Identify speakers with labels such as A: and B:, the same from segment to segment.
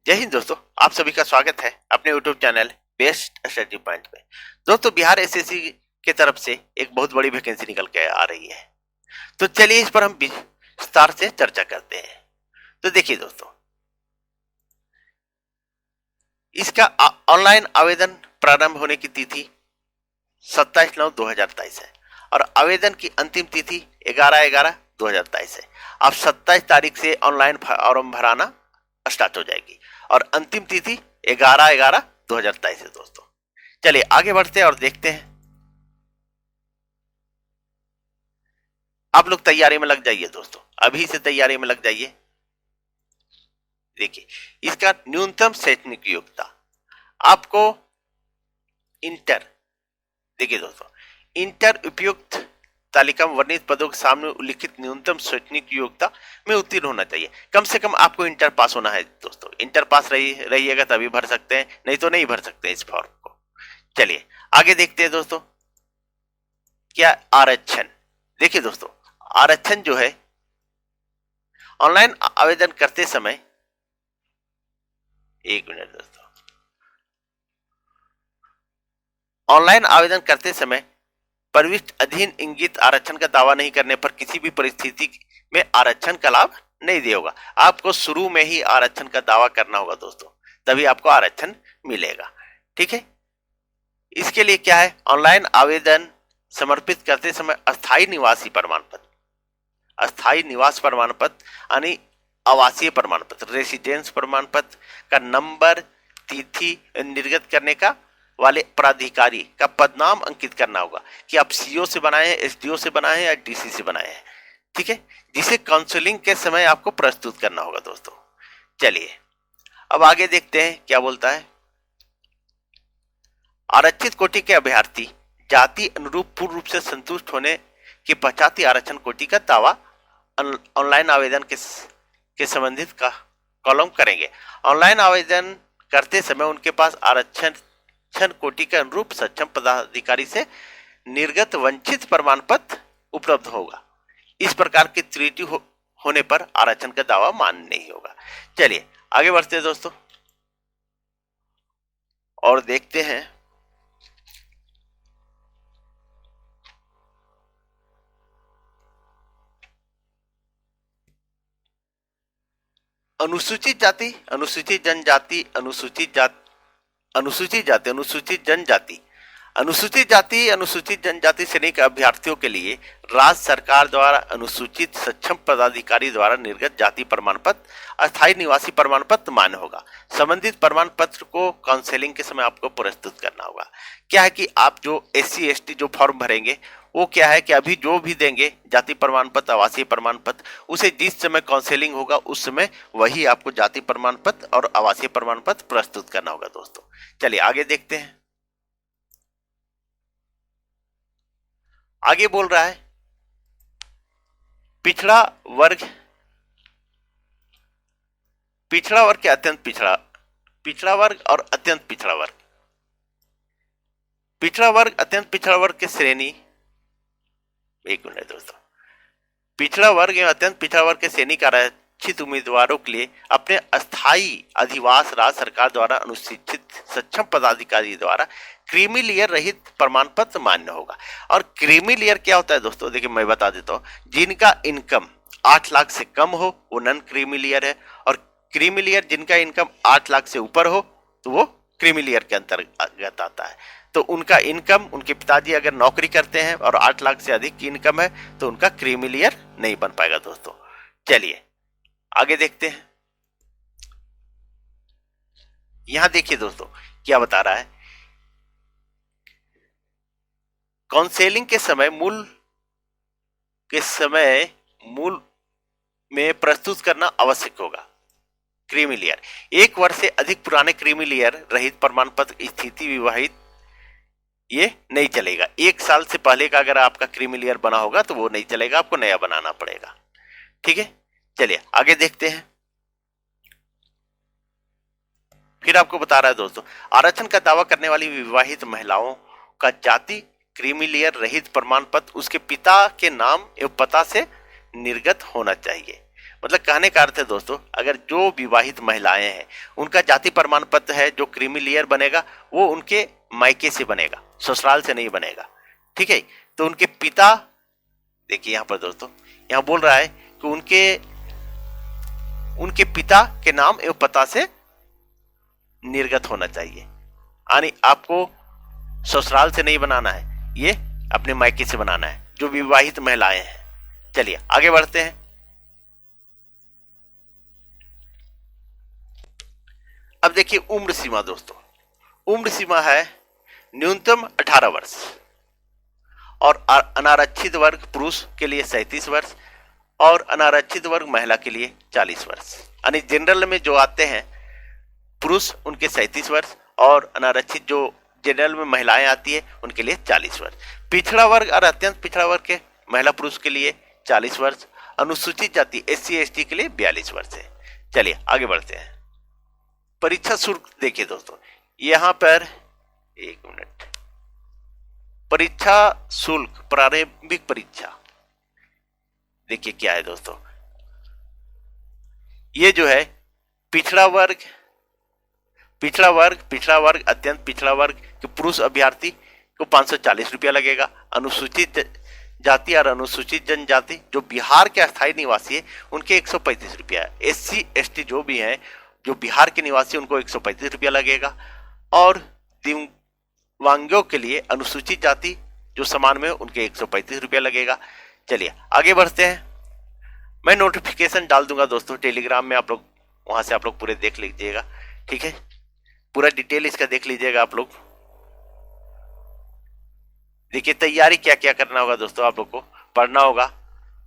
A: जय हिंद दोस्तों, आप सभी का स्वागत है अपने YouTube channel best study point में। दोस्तों, बिहार एसएससी के तरफ से एक बहुत बड़ी वैकेंसी निकल के आ रही है, तो चलिए इस पर हम विस्तार से चर्चा करते हैं। तो देखिए दोस्तों, इसका ऑनलाइन आवेदन प्रारंभ होने की तिथि 27/9/2023 है और आवेदन की अंतिम तिथि 11/11/2023 है। अब 27 तारीख से ऑनलाइन फॉर्म भराना स्टार्ट हो जाएगी और अंतिम तिथि 11/11/2023 है दोस्तों। चलिए आगे बढ़ते हैं और देखते हैं। आप लोग तैयारी में लग जाइए दोस्तों, अभी से तैयारी में लग जाइए। देखिए, इसका न्यूनतम शैक्षणिक योग्यता आपको इंटर, देखिए दोस्तों, इंटर उपयुक्त तालिका में वर्णित पदों के सामने उल्लिखित न्यूनतम शैक्षणिक योग्यता में उत्तीर्ण होना चाहिए। कम से कम आपको इंटर पास होना है दोस्तों। इंटर पास रहिएगा तभी भर सकते हैं, नहीं तो नहीं भर सकते इस फॉर्म को। चलिए आगे देखते हैं दोस्तों। क्या आरक्षण, देखिए दोस्तों, आरक्षण जो है ऑनलाइन आवेदन करते समय, एक मिनट दोस्तों, ऑनलाइन आवेदन करते समय प्रविष्ट अधीन इंगित आरक्षण का दावा नहीं करने पर किसी भी परिस्थिति में आरक्षण का लाभ नहीं दिया होगा। आपको शुरू में ही आरक्षण का दावा करना होगा दोस्तों, तभी आपको आरक्षण मिलेगा। ठीक है, इसके लिए क्या है, ऑनलाइन आवेदन समर्पित करते समय अस्थायी निवासी प्रमाण पत्र, अस्थायी निवास प्रमाण पत्र यानी आवासीय प्रमाण पत्र, रेसिडेंस प्रमाण पत्र का नंबर, तिथि निर्गत करने का वाले प्राधिकारी का पदनाम अंकित करना होगा कि आप सीओ से बनाए हैं, एसडीओ से बनाए हैं या डीसी से बनाए हैं। ठीक है, जिसे काउंसलिंग के समय आपको प्रस्तुत करना होगा दोस्तों। चलिए अब आगे देखते हैं क्या बोलता है। आरक्षित कोटि के अभ्यर्थी जाति अनुरूप पूर्ण रूप से संतुष्ट होने के पश्चात आरक्षण कोटि का दावा ऑनलाइन आवेदन के संबंधित का कॉलम करेंगे। ऑनलाइन आवेदन करते समय उनके पास आरक्षण कोटि के अनुरूप सक्षम पदाधिकारी से निर्गत वंचित प्रमाण पत्र उपलब्ध होगा। इस प्रकार की त्रुटि होने पर आरक्षण का दावा मान्य नहीं होगा। चलिए आगे बढ़ते हैं दोस्तों और देखते हैं। अनुसूचित जाति, अनुसूचित जनजाति, अनुसूचित जाति, अनुसूचित जनजाति, अनुसूचित जनजाति श्रेणी के अभ्यर्थियों के लिए राज्य सरकार द्वारा अनुसूचित सक्षम पदाधिकारी द्वारा निर्गत जाति प्रमाण पत्र, अस्थायी निवासी प्रमाण पत्र मान्य होगा। संबंधित प्रमाण पत्र को काउंसलिंग के समय आपको प्रस्तुत करना होगा। क्या है कि आप जो SC ST जो फॉर्म भरेंगे वो क्या है कि अभी जो भी देंगे जाति प्रमाण पत्र, आवासीय प्रमाण पत्र, उसे जिस समय काउंसलिंग होगा उस समय वही आपको जाति प्रमाण पत्र और आवासीय प्रमाण पत्र प्रस्तुत करना होगा दोस्तों। चलिए आगे देखते हैं। आगे बोल रहा है पिछड़ा वर्ग के अत्यंत पिछड़ा वर्ग और अत्यंत पिछड़ा वर्ग। पिछड़ा वर्ग, अत्यंत पिछड़ा वर्ग के श्रेणी, एक मिनट दोस्तों, पिछड़ा वर्ग एवं अत्यंत पिछड़ा वर्ग के श्रेणी का आरक्षित उम्मीदवारों के लिए अपने अस्थायी अधिवास राज्य सरकार द्वारा अनुसूचित सक्षम पदाधिकारी द्वारा क्रीमी लेयर रहित प्रमाण पत्र मान्य होगा। और क्रीमी लेयर क्या होता है दोस्तों, देखिए मैं बता देता हूँ। जिनका इनकम 8 लाख से कम हो वो नॉन क्रीमी लेयर है, और क्रीमी लेयर जिनका इनकम 8 लाख से ऊपर हो तो वो क्रीमी लेयर के अंतर्गत आता है। तो उनका इनकम, उनके पिताजी अगर नौकरी करते हैं और 8 लाख से अधिक की इनकम है तो उनका क्रीमी लेयर नहीं बन पाएगा दोस्तों। चलिए आगे देखते हैं। यहां देखिए दोस्तों क्या बता रहा है, काउंसलिंग के समय मूल में प्रस्तुत करना आवश्यक होगा। क्रीमी लेयर, 1 वर्ष से अधिक पुराने क्रीमी लेयर रहित प्रमाण पत्र स्थिति विवाहित ये नहीं चलेगा। 1 साल से पहले का अगर आपका क्रीमी लेयर बना होगा तो वो नहीं चलेगा, आपको नया बनाना पड़ेगा। ठीक है, चलिए आगे देखते हैं। फिर आपको बता रहा है दोस्तों, आरक्षण का दावा करने वाली विवाहित महिलाओं का जाति क्रीमी लेयर रहित प्रमाण पत्र उसके पिता के नाम एवं पता से निर्गत होना चाहिए। मतलब कहने का अर्थ है दोस्तों, अगर जो विवाहित महिलाएं हैं उनका जाति प्रमाण पत्र है जो क्रीमीलेयर बनेगा वो उनके मायके से बनेगा, ससुराल से नहीं बनेगा। ठीक है, तो उनके पिता, देखिए यहां पर दोस्तों, यहां बोल रहा है कि उनके पिता के नाम एवं पता से निर्गत होना चाहिए, यानी आपको ससुराल से नहीं बनाना है, ये अपने मायके से बनाना है, जो विवाहित महिलाएं हैं। चलिए आगे बढ़ते हैं। अब देखिए उम्र सीमा दोस्तों, उम्र सीमा है न्यूनतम 18 वर्ष और अनारक्षित वर्ग पुरुष के लिए 37 वर्ष और अनारक्षित वर्ग महिला के लिए 40 वर्ष। यानी जनरल में जो आते हैं पुरुष उनके 37 वर्ष और अनारक्षित जो जनरल में महिलाएं आती है उनके लिए 40 वर्ष। पिछड़ा वर्ग और अत्यंत पिछड़ा वर्ग के महिला पुरुष के लिए 40 वर्ष, अनुसूचित जाति SC ST के लिए 42 वर्ष है। चलिए आगे बढ़ते हैं। परीक्षा शुल्क देखिए दोस्तों, यहां पर एक मिनट, परीक्षा शुल्क प्रारंभिक परीक्षा देखिए क्या है दोस्तों, ये जो है पिछड़ा वर्ग, अत्यंत पिछड़ा वर्ग के पुरुष अभ्यर्थी को 540 रुपया लगेगा। अनुसूचित जाति और अनुसूचित जनजाति जो बिहार के अस्थायी निवासी है उनके 135 रुपया है। SC ST जो भी है जो बिहार के निवासी उनको 135 रुपया लगेगा। और दिव्यांगों के लिए अनुसूचित जाति जो समान में उनके 135 रुपया लगेगा। चलिए आगे बढ़ते हैं। मैं नोटिफिकेशन डाल दूंगा दोस्तों टेलीग्राम में, आप लोग वहां से आप लोग पूरे देख लीजिएगा। ठीक है, पूरा डिटेल इसका देख लीजिएगा आप लोग। देखिए तैयारी क्या क्या करना होगा दोस्तों, आप लोग को पढ़ना होगा,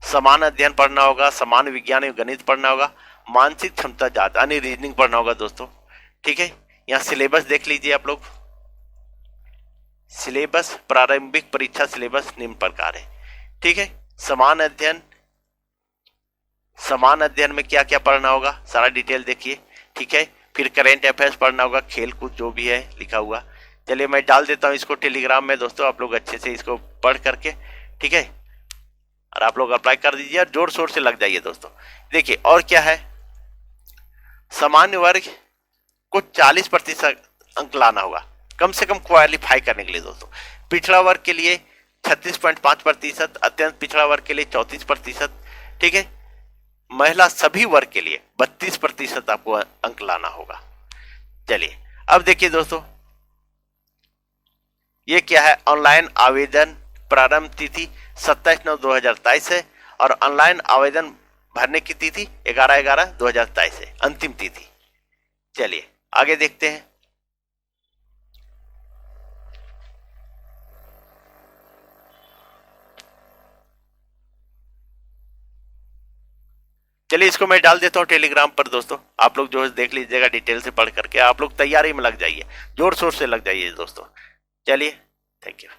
A: समान अध्ययन पढ़ना होगा, समान विज्ञान एवं गणित पढ़ना होगा, मानसिक क्षमता जांच यानी रीजनिंग पढ़ना होगा दोस्तों। ठीक है, यहाँ सिलेबस देख लीजिए आप लोग। सिलेबस, प्रारंभिक परीक्षा सिलेबस निम्न प्रकार है। ठीक है, समान अध्ययन में क्या क्या पढ़ना होगा सारा डिटेल देखिए। ठीक है, फिर करेंट अफेयर्स पढ़ना होगा, खेल कूद जो भी है लिखा हुआ। चलिए मैं डाल देता हूं इसको टेलीग्राम में दोस्तों, आप लोग अच्छे से इसको पढ़ करके, ठीक है, और आप लोग अप्लाई कर दीजिए और जोर शोर से लग जाइए दोस्तों। देखिए और क्या है, सामान्य वर्ग को 40% अंक लाना होगा कम से कम क्वालिफाई करने के लिए दोस्तों। पिछड़ा वर्ग के लिए 36.5%, अत्यंत पिछड़ा वर्ग के लिए 34%। ठीक है, महिला सभी वर्ग के लिए 32% आपको अंक लाना होगा। चलिए अब देखिए दोस्तों, ये क्या है, ऑनलाइन आवेदन प्रारंभ तिथि 27/9/2023 है और ऑनलाइन आवेदन भरने की तिथि 11/11/2023 है, अंतिम तिथि। चलिए आगे देखते हैं। चलिए इसको मैं डाल देता हूँ टेलीग्राम पर दोस्तों, आप लोग जो है देख लीजिएगा डिटेल से पढ़ करके, आप लोग तैयारी में लग जाइए, जोर शोर से लग जाइए दोस्तों। चलिए थैंक यू।